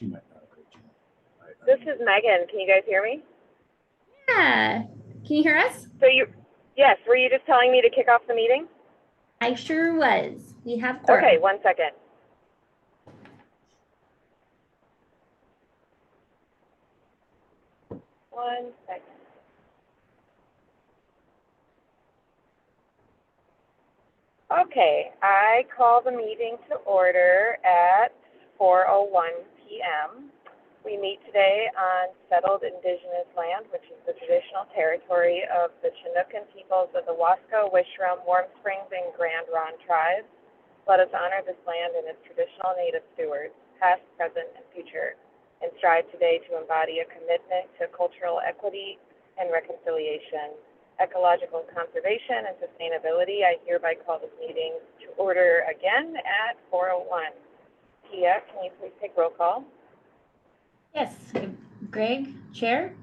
She might not have heard you. This is Megan. Can you guys hear me? Yeah. Can you hear us? Yes, were you just telling me to kick off the meeting? I sure was. We have quorum. Okay, 1 second. One second. Okay, I call the meeting to order at 4:01 p.m. We meet today on settled indigenous land, which is the traditional territory of the Chinookan peoples of the Wasco, Wishrum, Warm Springs, and Grand Ronde tribes. Let us honor this land and its traditional native stewards, past, present, and future, and strive today to embody a commitment to cultural equity and reconciliation, ecological conservation, and sustainability. I hereby call this meeting to order again at 4:01. Tia, can you please take roll call? Yes. Greg, Chair.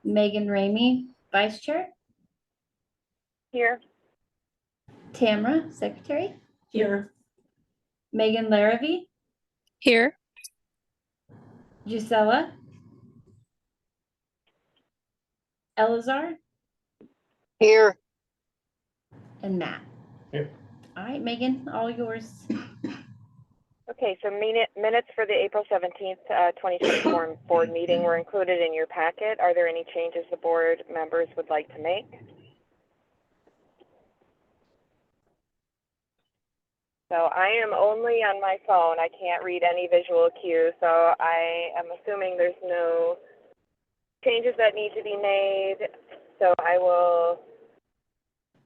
Megan Ramey, Vice Chair. Here. Tamara, Secretary. Here. Megan Larrabee. Here. Gisela. Elazar. Here. And Matt. Here. All right, Megan, all yours. Okay, so minutes for the April 17th, 2024 board meeting were included in your packet. Are there any changes the board members would like to make? So I am only on my phone. I can't read any visual cue, so I am assuming there's no changes that need to be made. So I will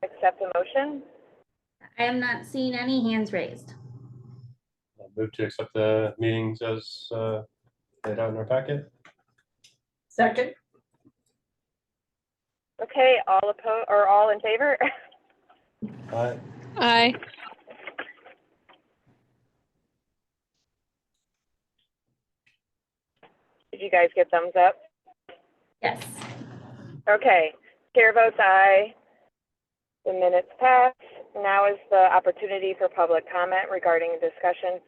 accept a motion. I am not seeing any hands raised. I'll move to accept the meetings as laid out in our packet. Second. Okay, all opposed or all in favor? Aye. Aye. Did you guys get thumbs up? Yes. Okay, chair votes aye. The minutes pass. Now is the opportunity for public comment regarding a discussion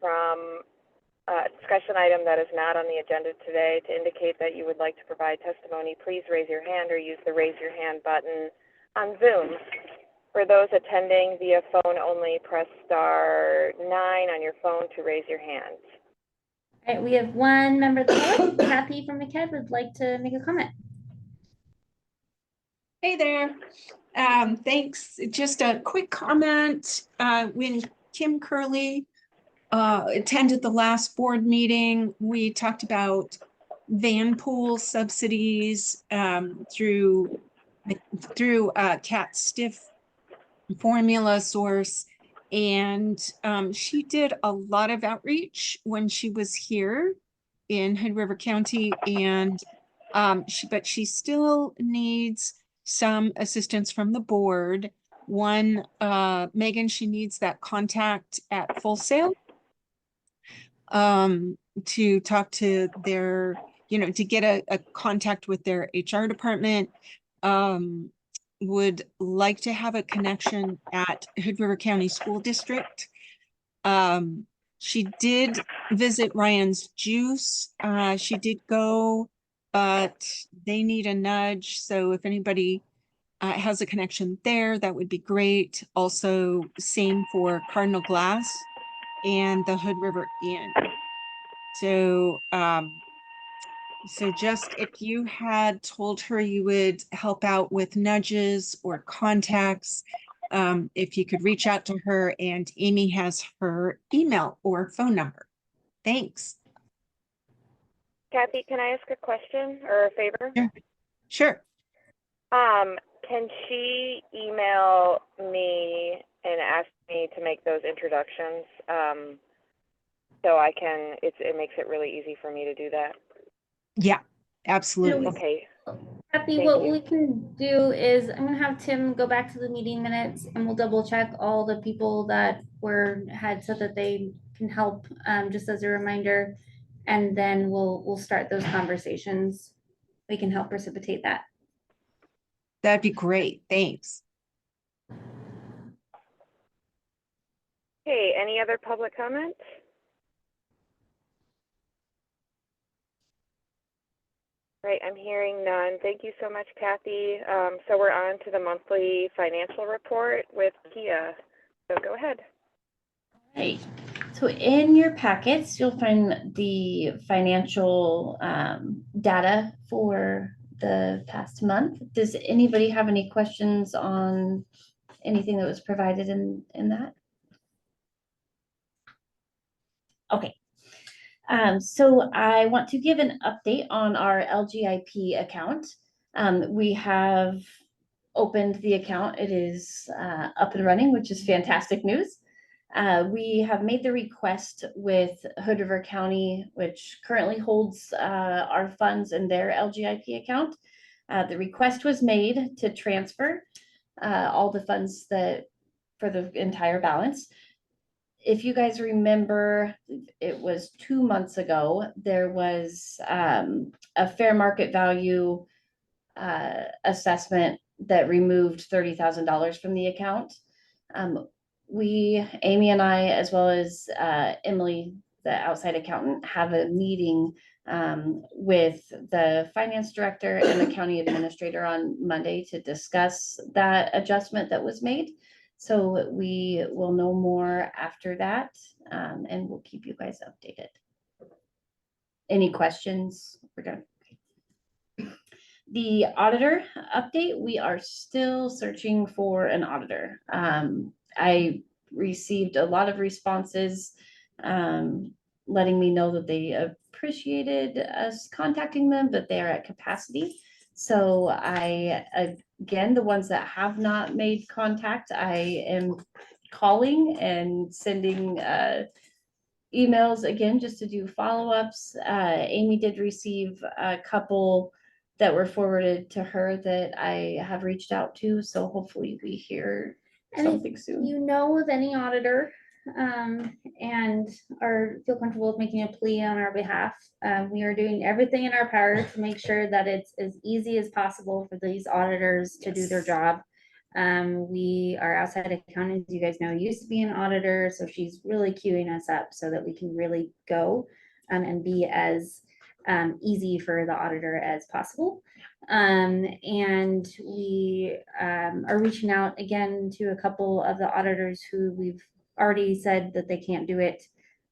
item that is not on the agenda today. To indicate that you would like to provide testimony, please raise your hand or use the raise your hand button on Zoom. For those attending via phone only, press *9 on your phone to raise your hand. All right, we have one member of the board, Kathy from McKed, would like to make a comment. Hey there. Thanks. Just a quick comment. When Kim Curley attended the last board meeting, we talked about van pool subsidies through Cat Stiff formula source. And she did a lot of outreach when she was here in Hood River County, and but she still needs some assistance from the board. One, Megan, she needs that contact at Full Sail to talk to their, to get a contact with their HR department. Would like to have a connection at Hood River County School District. She did visit Ryan's Juice. She did go, but they need a nudge. So if anybody has a connection there, that would be great. Also, same for Cardinal Glass and the Hood River Inn. So, so just if you had told her you would help out with nudges or contacts, if you could reach out to her, and Amy has her email or phone number. Thanks. Kathy, can I ask a question or a favor? Sure. Can she email me and ask me to make those introductions? So I can, it makes it really easy for me to do that. Yeah, absolutely. Okay. Kathy, what we can do is I'm gonna have Tim go back to the meeting minutes and we'll double check all the people that had said that they can help, just as a reminder. And then we'll start those conversations. We can help precipitate that. That'd be great. Thanks. Okay, any other public comments? Right, I'm hearing none. Thank you so much, Kathy. So we're on to the monthly financial report with Kia. So go ahead. Right. So in your packets, you'll find the financial data for the past month. Does anybody have any questions on anything that was provided in that? Okay. So I want to give an update on our LGIP account. We have opened the account. It is up and running, which is fantastic news. We have made the request with Hood River County, which currently holds our funds in their LGIP account. The request was made to transfer all the funds that for the entire balance. If you guys remember, it was 2 months ago, there was a fair market value assessment that removed $30,000 from the account. Amy and I, as well as Emily, the outside accountant, have a meeting with the finance director and the county administrator on Monday to discuss that adjustment that was made. So we will know more after that, and we'll keep you guys updated. Any questions? We're done. The auditor update, we are still searching for an auditor. I received a lot of responses letting me know that they appreciated us contacting them, but they are at capacity. So again, the ones that have not made contact, I am calling and sending emails again, just to do follow-ups. Amy did receive a couple that were forwarded to her that I have reached out to, so hopefully we hear something soon. You know of any auditor and feel comfortable with making a plea on our behalf, we are doing everything in our power to make sure that it's as easy as possible for these auditors to do their job. Our outside accountant, you guys know, used to be an auditor, so she's really queuing us up so that we can really go and be as easy for the auditor as possible. And we are reaching out again to a couple of the auditors who we've already said that they can't do it,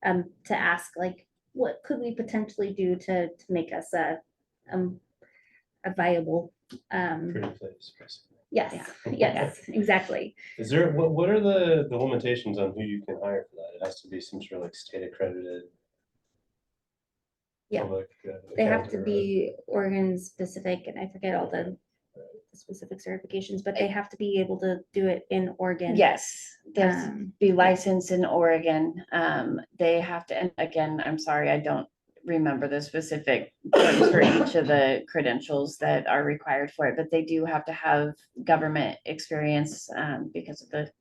to ask, like, what could we potentially do to make us a viable Pretty place, basically. yes, yes, exactly. Is there, what are the limitations on who you can hire for that? It has to be some sort of like state accredited. Yeah. Public, They have to accountant, be Oregon specific, and I forget all the specific certifications, but they have to be able to do it in Oregon. Yes, they have to Um, be licensed in Oregon. They have to, and again, I'm sorry, I don't remember the specific terms for each of the credentials that are required for it, but they do have to have government experience because of the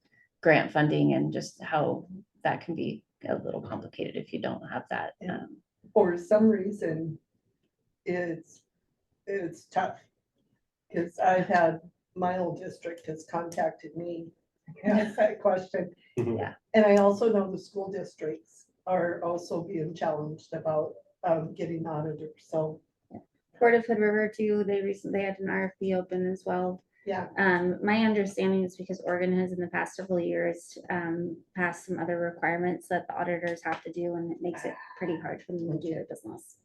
grant funding and just how that can be a little complicated if you don't have that. For some reason, it's tough. Because I've had, my old district has contacted me, and asked that question. Yeah. And I also know the school districts are also being challenged about getting auditors, so, Port of Hood River too, they recently had an RFP open as well. yeah. My understanding is because Oregon has in the past several years passed some other requirements that the auditors have to do, and it makes it pretty hard for them to do their business.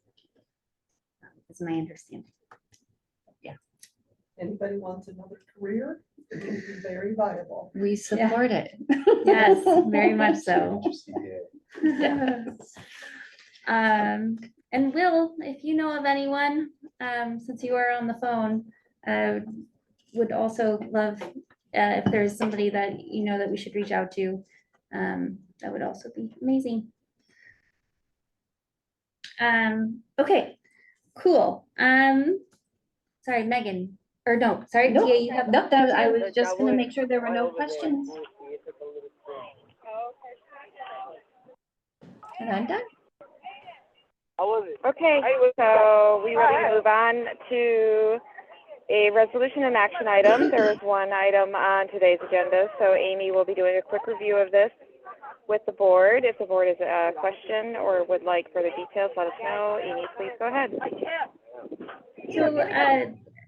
Is my understanding. Anybody wants another career, it can be very viable. We support it. Yes, very much so. Yeah. And Will, if you know of anyone, since you are on the phone, would also love if there's somebody that you know that we should reach out to. That would also be amazing. Okay, cool. Sorry, Megan, or no, sorry, Nope, Tia, you have. nope, I was just gonna make sure there were no questions. And I'm done. Okay, so we ready to move on to a resolution and action item. There is one item on today's agenda, so Amy will be doing a quick review of this with the board. If the board has a question or would like further details, let us know. Amy, please go ahead. So,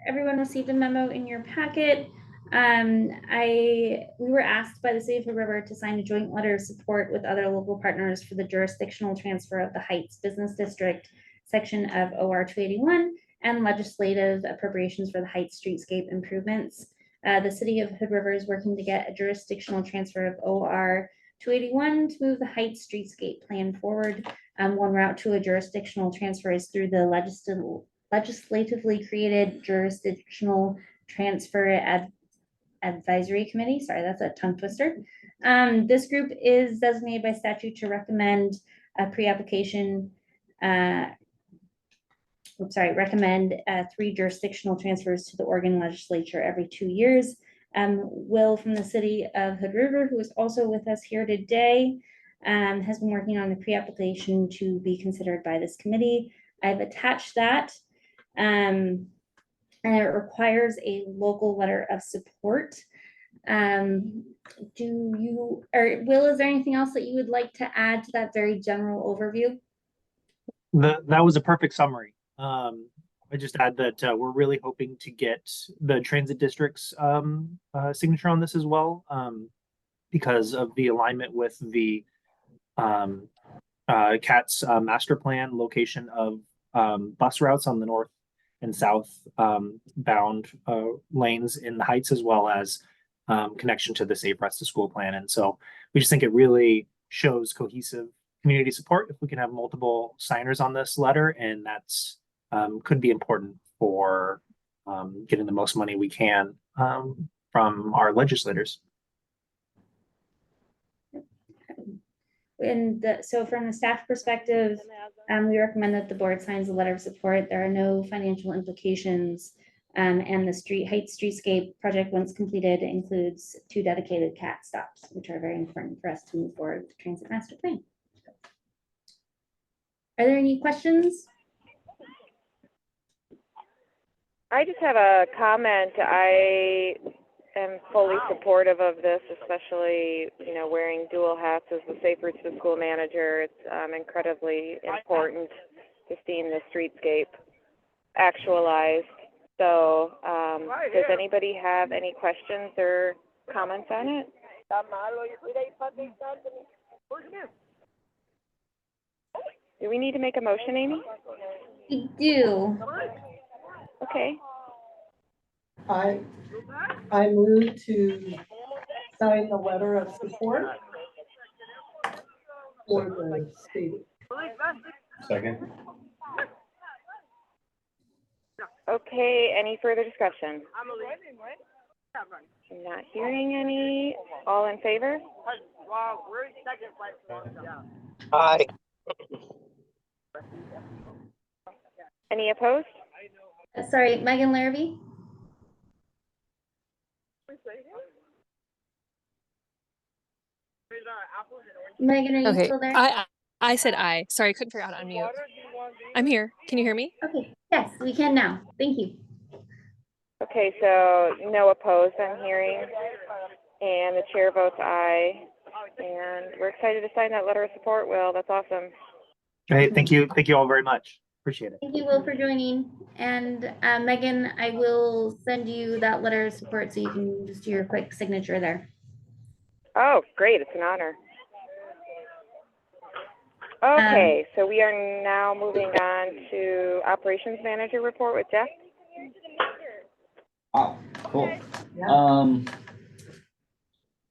everyone received a memo in your packet. We were asked by the city of Hood River to sign a joint letter of support with other local partners for the jurisdictional transfer of the Heights Business District section of OR 281 and legislative appropriations for the Heights streetscape improvements. The city of Hood River is working to get a jurisdictional transfer of OR 281 to move the Heights streetscape plan forward. One route to a jurisdictional transfer is through the legislatively created jurisdictional transfer advisory committee. Sorry, that's a tongue twister. This group is designated by statute to recommend a pre-application. Recommend 3 jurisdictional transfers to the Oregon legislature every 2 years. Will from the city of Hood River, who is also with us here today, has been working on the pre-application to be considered by this committee. I've attached that. And it requires a local letter of support. Will, is there anything else that you would like to add to that very general overview? That was a perfect summary. I just add that we're really hoping to get the transit district's signature on this as well, because of the alignment with the CAT's master plan location of bus routes on the north and south bound lanes in the Heights, as well as connection to the Safe Routes to School plan. And so we just think it really shows cohesive community support if we can have multiple signers on this letter, and that's could be important for getting the most money we can from our legislators. So from the staff perspective, we recommend that the board signs a letter of support. There are no financial implications. And the Heights Streetscape project, once completed, includes 2 dedicated CAT stops, which are very important for us to move forward with the transit master plan. Are there any questions? I just have a comment. I am fully supportive of this, especially, wearing dual hats as the Safe Routes to School manager. It's incredibly important to seeing the streetscape actualized. So, does anybody have any questions or comments on it? Do we need to make a motion, Amy? We do. Okay. I move to sign the letter of support for the state. Second. Okay, any further discussion? I'm not hearing any. All in favor? Aye. Any opposed? Sorry, Megan Larrabee? Megan, are you Okay. still there? I said aye. Sorry, I couldn't figure out how to unmute. I'm here. Can you hear me? Okay, yes, we can now. Thank you. Okay, so no opposed, I'm hearing, and the chair votes aye. And we're excited to sign that letter of support, Will. That's awesome. Great, thank you all very much. Appreciate it. Thank you, Will, for joining. And Megan, I will send you that letter of support so you can just do your quick signature there. Oh, great, it's an honor. Okay, so we are now moving on to operations manager report with Jeff. Oh, cool. Yeah.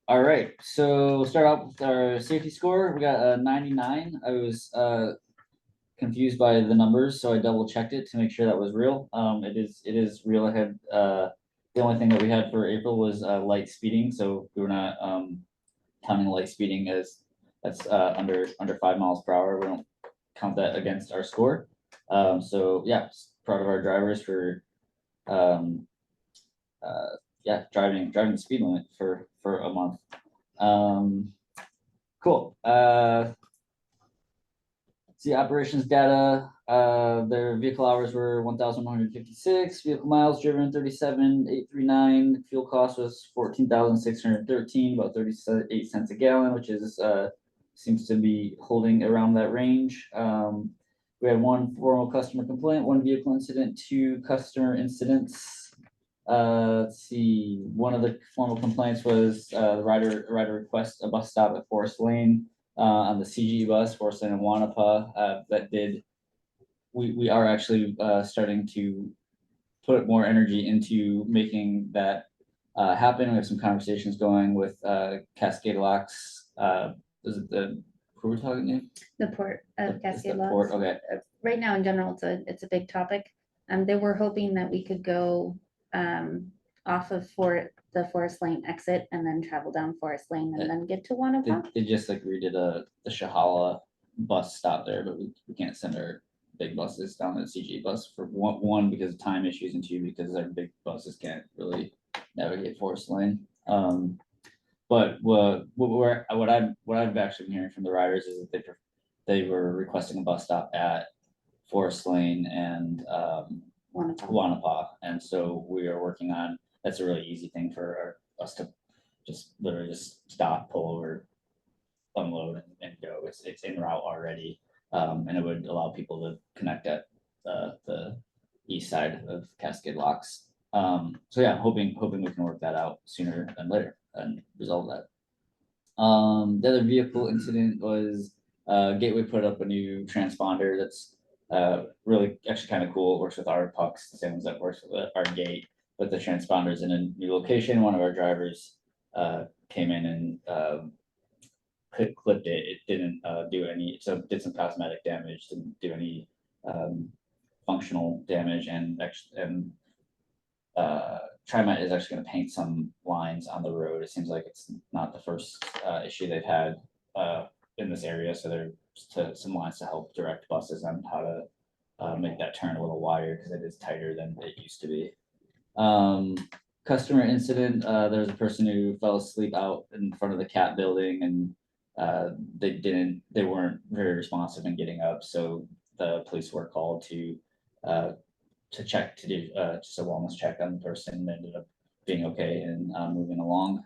All right, so we'll start out with our safety score. We got a 99. I was confused by the numbers, so I double checked it to make sure that was real. It is real. I had the only thing that we had for April was light speeding, so we were not counting light speeding as that's under 5 miles per hour. We don't count that against our score. So yeah, proud of our drivers for driving the speed limit for a month. Cool. See operations data. Their vehicle hours were 1,156, vehicle miles driven 37,839. Fuel cost was 14,613, about 38 cents a gallon, which is seems to be holding around that range. We had one formal customer complaint, one vehicle incident, two customer incidents. Let's see, one of the formal complaints was, the rider request a bus stop at Forest Lane, on the CG bus, Forest Lane in Wanapa, we are actually, starting to put more energy into making that, happen. We have some conversations going with, Cascade Locks, is it who we're talking to? The port of Is Cascade the port? Locks. Okay, Right now, in general, it's a big topic. They were hoping that we could go off of the Forest Lane exit and then travel down Forest Lane and then get to Wanapa. they just like redid the Shahala bus stop there, but we can't send our big buses down to the CG bus for one, because of time issues, and two, because our big buses can't really navigate Forest Lane. But what I've actually been hearing from the riders is that they were requesting a bus stop at Forest Lane and Wanapa, and so we are working on, that's a really easy thing for us to just literally just stop, pull over, unload and go. It's en route already. And it would allow people to connect at the east side of Cascade Locks. So yeah, hoping we can work that out sooner than later and resolve that. The other vehicle incident was, Gateway put up a new transponder that's really actually kind of cool. It works with our pucks, the same as that works with our gate, but the transponder's in a new location. One of our drivers came in and clipped it. It didn't do any, so did some cosmetic damage, didn't do any functional damage, and TriMet is actually going to paint some lines on the road. It seems like it's not the first issue they've had in this area, so there's some lines to help direct buses on how to make that turn a little wider, because it is tighter than it used to be. Customer incident, there was a person who fell asleep out in front of the CAT building, and they weren't very responsive in getting up, so the police were called to check, to do just a wellness check on the person. They ended up being okay and moving along.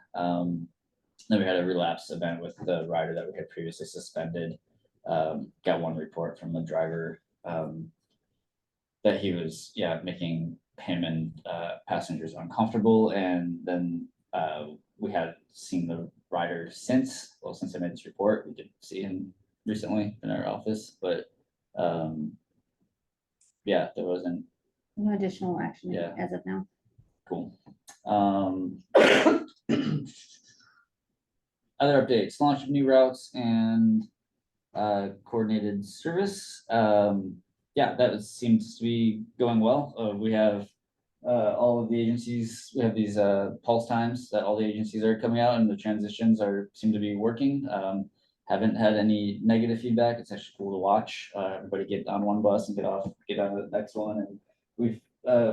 Then we had a relapse event with the rider that we had previously suspended. Got one report from the driver that he was making him and passengers uncomfortable, and then we had seen the rider since I made this report. We did see him recently in our office, but there wasn't. No additional action Yeah. as of now. Cool. Other updates: launch of new routes and coordinated service. That seems to be going well. We have all of the agencies. We have these pulse times that all the agencies are coming out, and the transitions seem to be working. Haven't had any negative feedback. It's actually cool to watch everybody get on one bus and get on the next one. And we've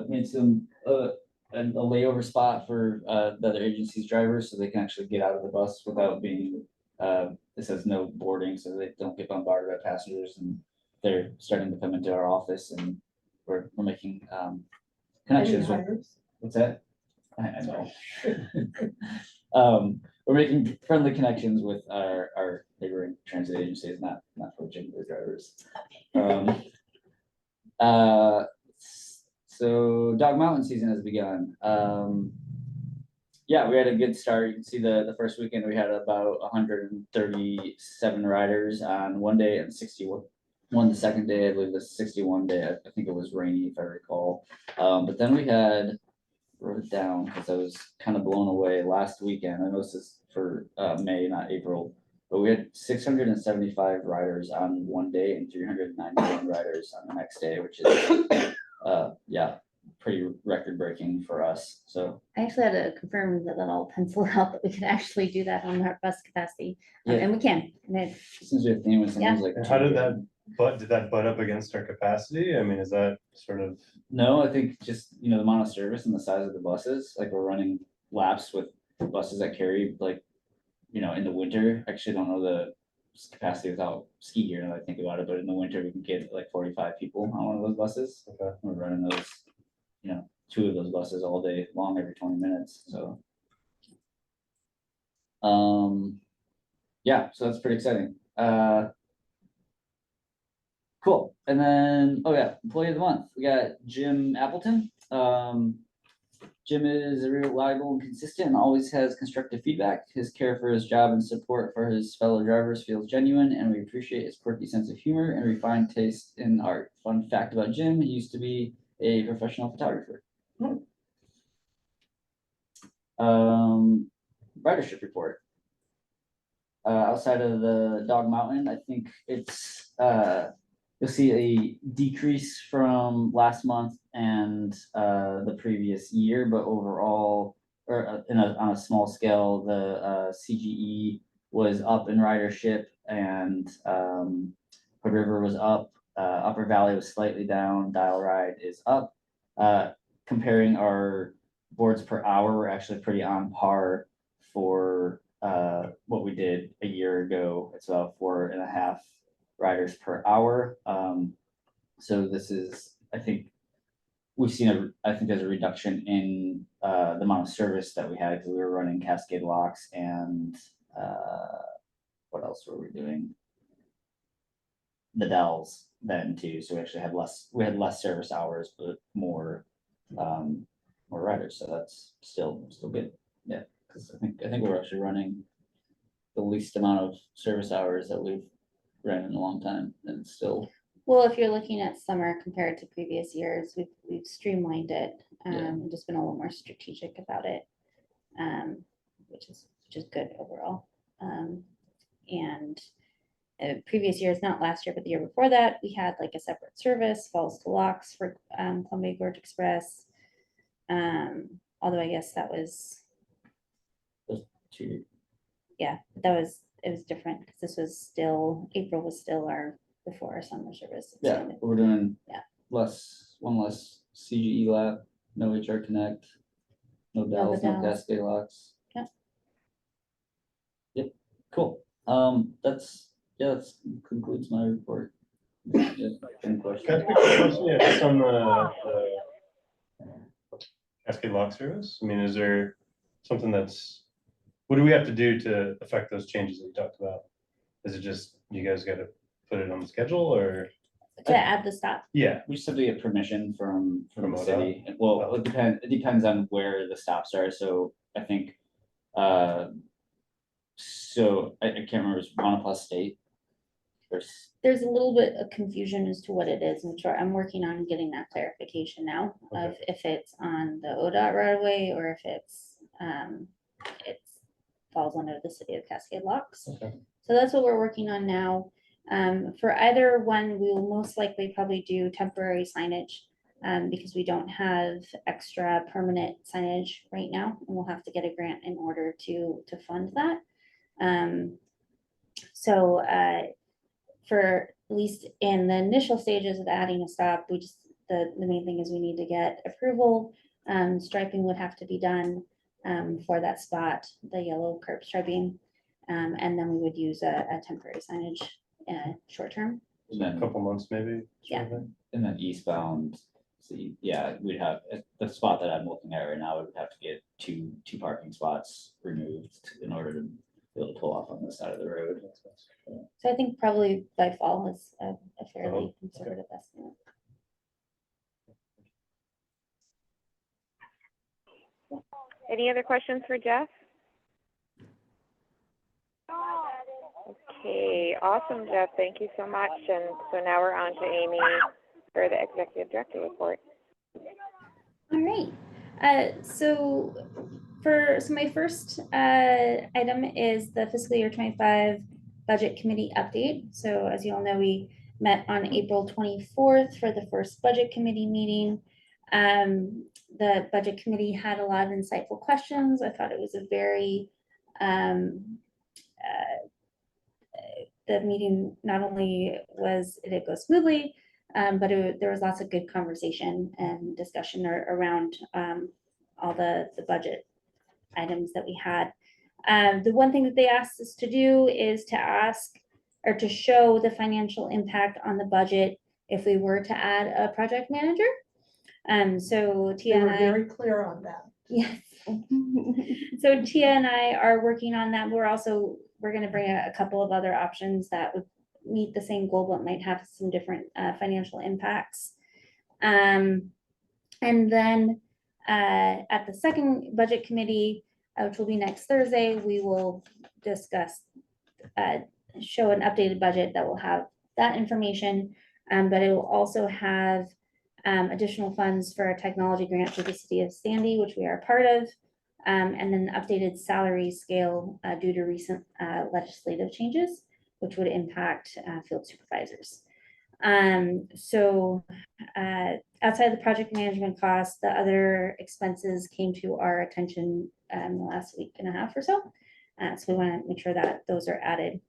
made some a layover spot for the other agency's drivers, so they can actually get out of the bus without being. It says no boarding, so they don't get bombarded by passengers. And they're starting to come into our office, and we're making connections with. What's that? I know. We're making friendly connections with our neighboring transit agencies, not poaching their drivers. So Dog Mountain season has begun. We had a good start. You can see the first weekend we had about 137 riders on one day, and 61 the second day. I believe the 61 day, I think it was rainy, if I recall. But then we had, wrote it down because I was kind of blown away last weekend. I know this is for May, not April, but we had 675 riders on one day and 391 riders on the next day, which is pretty record breaking for us. So I actually had to confirm that all penciled out that we could actually do that on our bus capacity, and we can. And it seems to be a theme with Yeah. like. And how did that butt up against our capacity? I mean, is that sort of? No, I think just, the amount of service and the size of the buses, like we're running laps with buses that carry like, in the winter. Actually, don't know the capacity without ski gear now that I think about it, but in the winter we can get like 45 people on one of those buses. Okay. We're running those, two of those buses all day long, every 20 minutes. So so that's pretty exciting. Cool. And then, oh yeah, employee of the month. We got Jim Appleton. Jim is reliable and consistent and always has constructive feedback. His care for his job and support for his fellow drivers feels genuine, and we appreciate his quirky sense of humor and refined taste in art. Fun fact about Jim, he used to be a professional photographer. Ridership report. Outside of the Dog Mountain, I think it's you'll see a decrease from last month and the previous year, but overall, or on a small scale, the CGE was up in ridership, and Hood River was up. Upper Valley was slightly down. Dial Ride is up. Comparing our boards per hour, we're actually pretty on par for what we did a year ago. It's about 4.5 riders per hour. So this is, I think we've seen I think there's a reduction in the amount of service that we had, because we were running Cascade locks and what else were we doing? The Dells then too. So we actually had less service hours, but more riders. So that's still good. Yeah, because I think we're actually running the least amount of service hours that we've ran in a long time, and it's still. Well, if you're looking at summer compared to previous years, we've streamlined it, and just been a little more strategic about it, which is good overall. And previous years, not last year, but the year before that, we had like a separate service, Falls to Locks for Columbia Gorge Express. Although I guess that was, yeah, it was different because this was still, April was still before our summer service. Yeah, we're doing one less CGE lap, no HR Connect, no Dells, no Cascade locks. Yep. Yep, cool. That concludes my report. Any questions? Can I ask a question? Yeah, just on the Cascade lock service. I mean, is there something what do we have to do to affect those changes that you talked about? Is it just, you guys got to put it on the schedule, or? To add the stop. Yeah. We just have to get permission from the ODOT? city. Well, it depends on where the stops are. So I think, so I can't remember, it's Monoplus State. There's a little bit of confusion as to what it is, and I'm working on getting that clarification now of if it's on the ODOT right away or if it falls under the city of Cascade Locks. Okay. So that's what we're working on now. For either one, we will most likely probably do temporary signage, because we don't have extra permanent signage right now, and we'll have to get a grant in order to fund that. So for at least in the initial stages of adding a stop, the main thing is we need to get approval. Striping would have to be done for that spot, the yellow curb striping, and then we would use a temporary signage short term. And then A couple months maybe? Yeah. And then eastbound, so yeah, we'd have, the spot that I'm looking at right now, we would have to get two parking spots removed in order to be able to pull off on this side of the road. So I think probably by fall is a fairly conservative estimate. Any other questions for Jeff? Okay, awesome, Jeff. Thank you so much. And so now we're on to Amy for the executive director report. All right. So my first item is the fiscal year 25 budget committee update. So as you all know, we met on April 24th for the first budget committee meeting. The budget committee had a lot of insightful questions. I thought it was a very, the meeting not only did it go smoothly, but there was lots of good conversation and discussion around all the budget items that we had. The one thing that they asked us to do is to ask or to show the financial impact on the budget if we were to add a project manager. So Tia They were and I, very clear on that. yes. So Tia and I are working on that. We're going to bring a couple of other options that meet the same goal, but might have some different financial impacts. And then at the second budget committee, which will be next Thursday, we will discuss, show an updated budget that will have that information, but it will also have additional funds for a technology grant for the city of Sandy, which we are a part of, and then updated salary scale due to recent legislative changes, which would impact field supervisors. So outside the project management costs, the other expenses came to our attention in the last week and a half or so. So we want to make sure that those are added.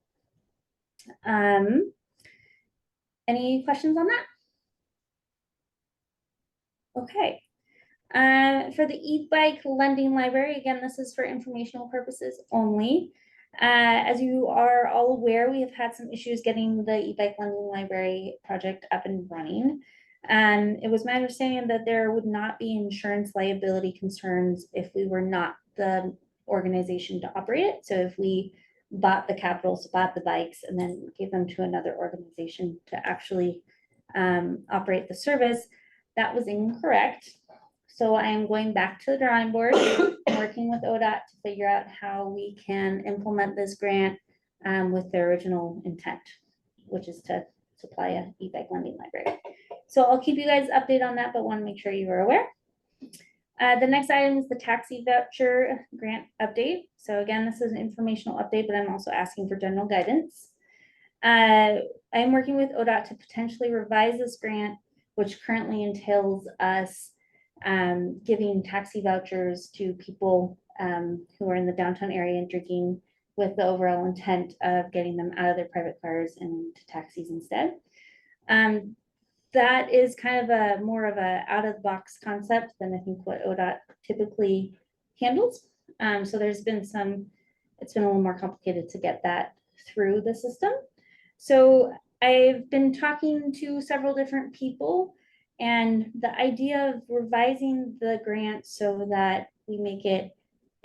Any questions on that? Okay. For the e-bike lending library, again, this is for informational purposes only. As you are all aware, we have had some issues getting the e-bike lending library project up and running. It was my understanding that there would not be insurance liability concerns if we were not the organization to operate it. So if we bought the capitals, bought the bikes, and then gave them to another organization to actually operate the service, that was incorrect. So I am going back to the drawing board, working with ODOT to figure out how we can implement this grant with the original intent, which is to supply an e-bike lending library. So I'll keep you guys updated on that, but want to make sure you are aware. The next item is the taxi voucher grant update. So again, this is an informational update, but I'm also asking for general guidance. I'm working with ODOT to potentially revise this grant, which currently entails us giving taxi vouchers to people who are in the downtown area and drinking, with the overall intent of getting them out of their private cars and to taxis instead. That is kind of a more of a out of the box concept than I think what ODOT typically handles. So there's been it's been a little more complicated to get that through the system. So I've been talking to several different people, and the idea of revising the grant so that we make it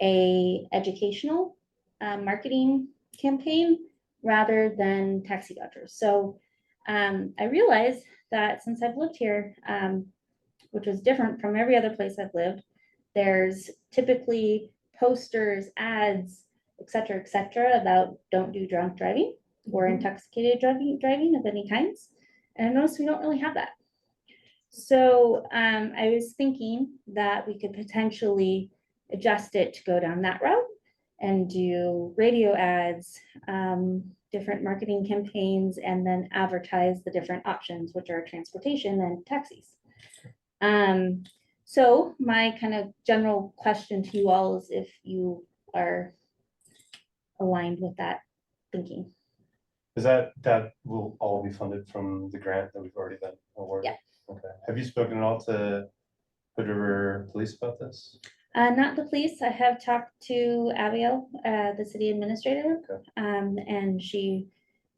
a educational marketing campaign rather than taxi vouchers. So I realized that since I've lived here, which was different from every other place I've lived, there's typically posters, ads, et cetera, about don't do drunk driving or intoxicated driving of any kinds. And I noticed we don't really have that. So I was thinking that we could potentially adjust it to go down that route and do radio ads, different marketing campaigns, and then advertise the different options, which are transportation and taxis. So my kind of general question to you all is if you are aligned with that thinking. Is that will all be funded from the grant that we've already been awarded? Yeah. Okay. Have you spoken at all to Hood River Police about this? Not the police. I have talked to Abigail, the city administrator, Okay. And she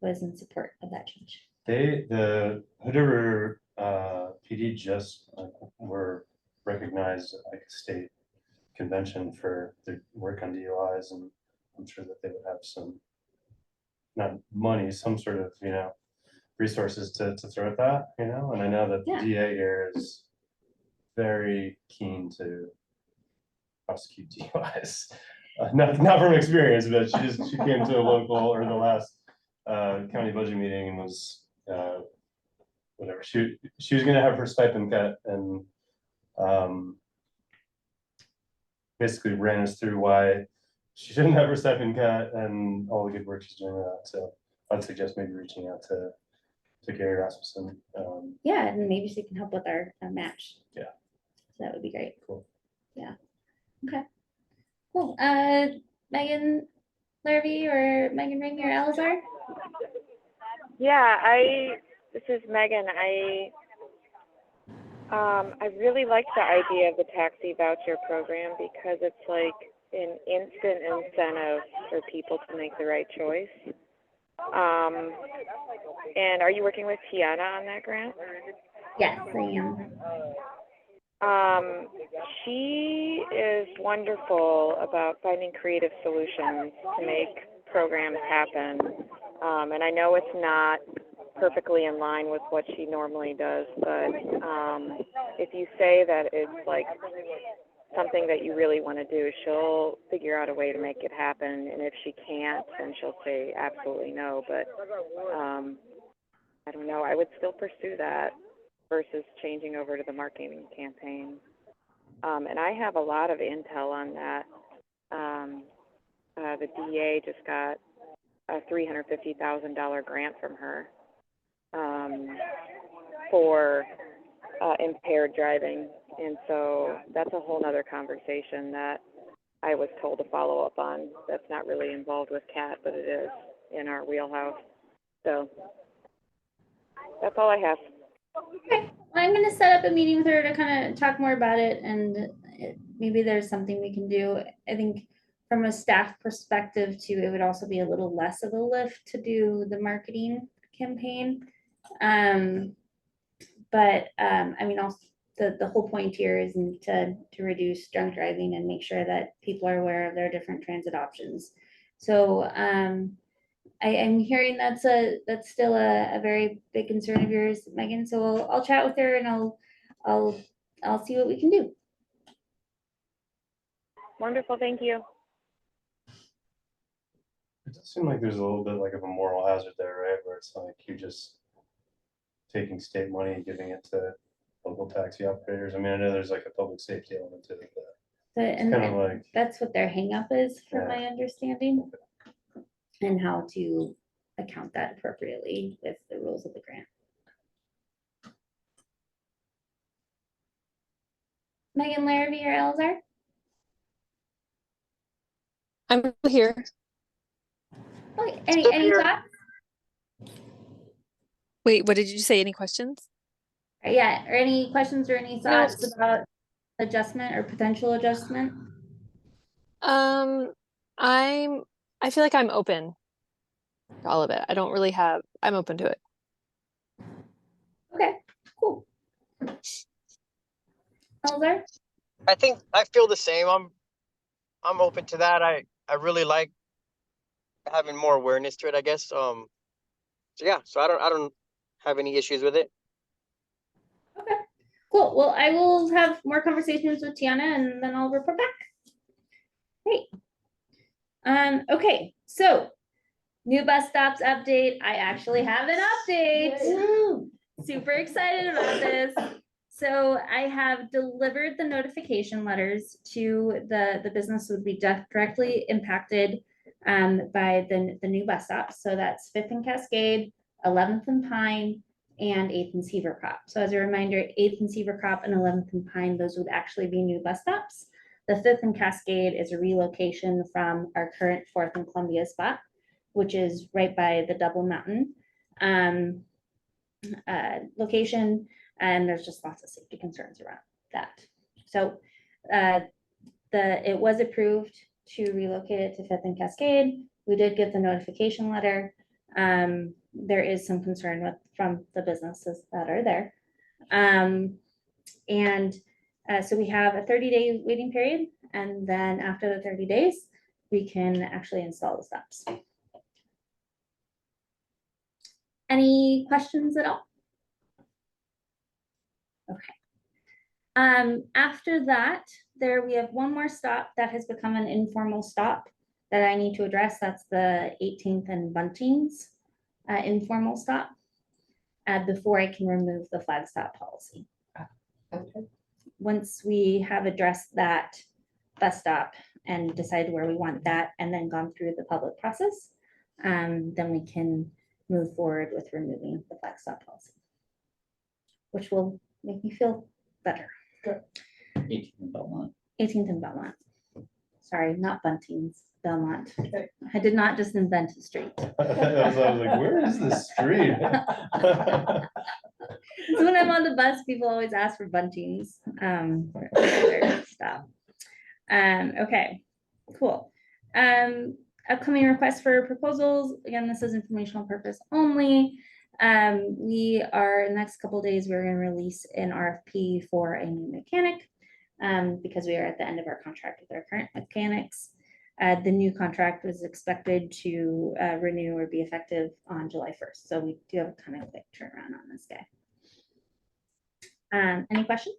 was in support of that change. The Hood River PD just were recognized at like a state convention for their work on DUIs, and I'm sure that they would have some, not money, some sort of, resources to throw at that, and I know that the DA here is very keen to prosecute DUIs. Not from experience, but she came to a local or the last county budget meeting and was whatever, she was gonna have her stipend cut, and basically ran us through why she shouldn't have her stipend cut and all the good work she's doing with that. So I'd suggest maybe reaching out to Gary Rasmussen. Yeah, and maybe she can help with our match. Yeah. So that would be great. Cool. Yeah. Okay. Cool. Megan Larvey or Megan Ring or Elazar? Yeah, this is Megan. I really like the idea of the taxi voucher program because it's like an instant incentive for people to make the right choice. And are you working with Tiana on that grant? Yes, I am. She is wonderful about finding creative solutions to make programs happen. And I know it's not perfectly in line with what she normally does, but if you say that it's like something that you really want to do, she'll figure out a way to make it happen. And if she can't, then she'll say absolutely no. But I don't know. I would still pursue that versus changing over to the marketing campaign. And I have a lot of intel on that. The DA just got a $350,000 grant from her for impaired driving. And so that's a whole nother conversation that I was told to follow up on. That's not really involved with CAT, but it is in our wheelhouse. So that's all I have. Okay, I'm gonna set up a meeting with her to kind of talk more about it, and maybe there's something we can do. I think from a staff perspective too, it would also be a little less of a lift to do the marketing campaign. But I mean, also the whole point here is to reduce drunk driving and make sure that people are aware of their different transit options. So I'm hearing that's still a very big concern of yours, Megan. So I'll chat with her and I'll see what we can do. Wonderful, thank you. It does seem like there's a little bit like of a moral hazard there, right? Where it's like you just taking state money and giving it to local taxi operators. I mean, I know there's like a public safety element to it, but And kind of like, that's what their hang up is, from Yeah. my understanding, and how to account that appropriately with the rules of the grant. Megan Larrabee or Elzar? I'm here. Okay, any thoughts? Wait, what did you say? Any questions? Yeah, or any questions or any thoughts about adjustment or potential adjustment? I feel like I'm open to all of it. I'm open to it. Okay, cool. Elzar? I think I feel the same. I'm open to that. I really like having more awareness to it, I guess. So yeah, so I don't have any issues with it. Okay, cool. Well, I will have more conversations with Tiana and then I'll report back. Great. Okay, so new bus stops update. I actually have an update. Woo! Super excited about this. So I have delivered the notification letters to the business would be directly impacted by the new bus stops. So that's 5th and Cascade, 11th and Pine, and 8th and Seaver Crop. So as a reminder, 8th and Seaver Crop and 11th and Pine, those would actually be new bus stops. The 5th and Cascade is a relocation from our current 4th and Columbia spot, which is right by the Double Mountain location. And there's just lots of safety concerns around that. So it was approved to relocate it to 5th and Cascade. We did get the notification letter. There is some concern from the businesses that are there. So we have a 30-day waiting period, and then after the 30 days, we can actually install the stops. Any questions at all? Okay. After that, we have one more stop that has become an informal stop that I need to address. That's the 18th and Buntings informal stop before I can remove the flag stop policy. Okay. Once we have addressed that bus stop and decided where we want that and then gone through the public process, then we can move forward with removing the flag stop policy, which will make me feel better. Good. 18th and Belmont. 18th and Belmont. Sorry, not Buntings, Belmont. Okay. I did not just invent a street. I was like, where is this street? So when I'm on the bus, people always ask for Buntings. Stop. Okay, cool. Upcoming requests for proposals. Again, this is informational purpose only. We are in the next couple of days, we're going to release an RFP for a new mechanic because we are at the end of our contract with our current mechanics. The new contract was expected to renew or be effective on July 1st. So we do have a kind of quick turnaround on this guy. Any questions?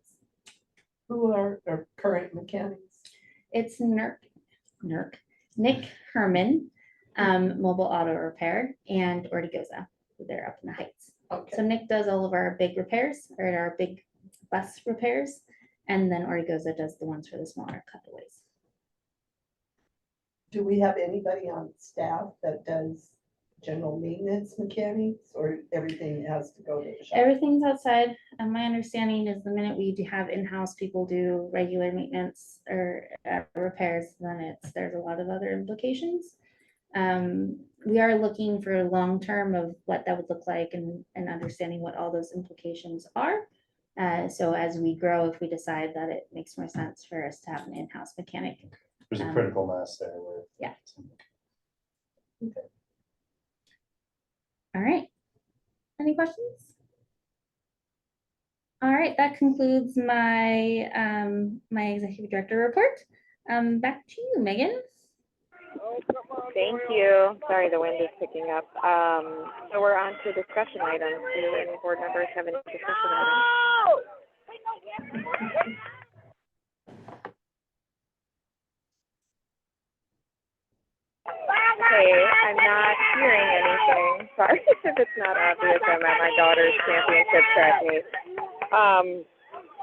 Who are our current mechanics? It's Nick Herman, Mobile Auto Repair, and Ortigoza. They're up in the Heights. Okay. So Nick does all of our big repairs, or our big bus repairs, and then Ortigoza does the ones for the smaller cutaways. Do we have anybody on staff that does general maintenance mechanics, or everything has to go to the shop? Everything's outside. My understanding is the minute we do have in-house people do regular maintenance or repairs, then there's a lot of other implications. We are looking for long-term of what that would look like and understanding what all those implications are. So as we grow, if we decide that it makes more sense for us to have an in-house mechanic. There's a critical mass there where. Yeah. All right. Any questions? All right, that concludes my my executive director report. Back to you, Megan. Thank you. Sorry, the wind is picking up. So we're on to discussion items. Do any board members have any discussion items? Okay, I'm not hearing anything. Sorry if it's not obvious. I'm at my daughter's championship track meet.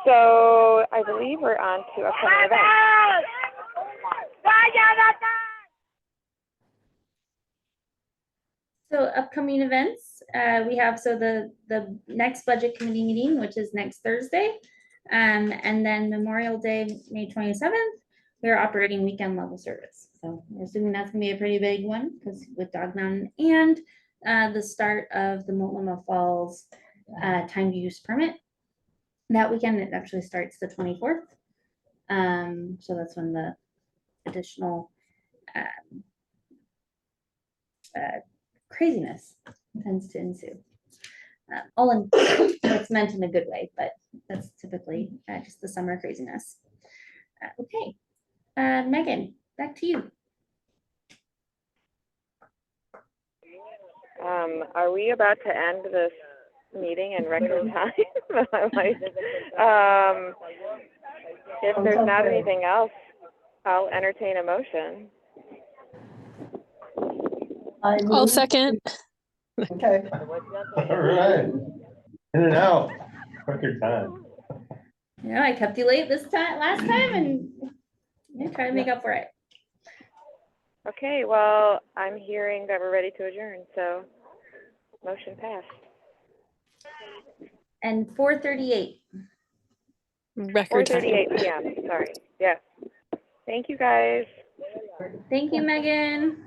So I believe we're on to upcoming events. So upcoming events, we have the next budget committee meeting, which is next Thursday, and then Memorial Day, May 27th. We're operating weekend level service. So we're assuming that's gonna be a pretty big one because with Dog Mountain and the start of the Multnomah Falls time use permit. That weekend, it actually starts the 24th. So that's when the additional craziness tends to ensue. All in, it's meant in a good way, but that's typically just the summer craziness. Okay, Megan, back to you. Are we about to end this meeting in record time? If there's not anything else, I'll entertain a motion. I'll second. Okay. All right. In and out. Record time. You know, I kept you late last time, and try to make up for it. Okay, well, I'm hearing that we're ready to adjourn, so motion passed. And 4:38. Record time. 4:38 p.m. Sorry. Yes. Thank you, guys. Thank you, Megan.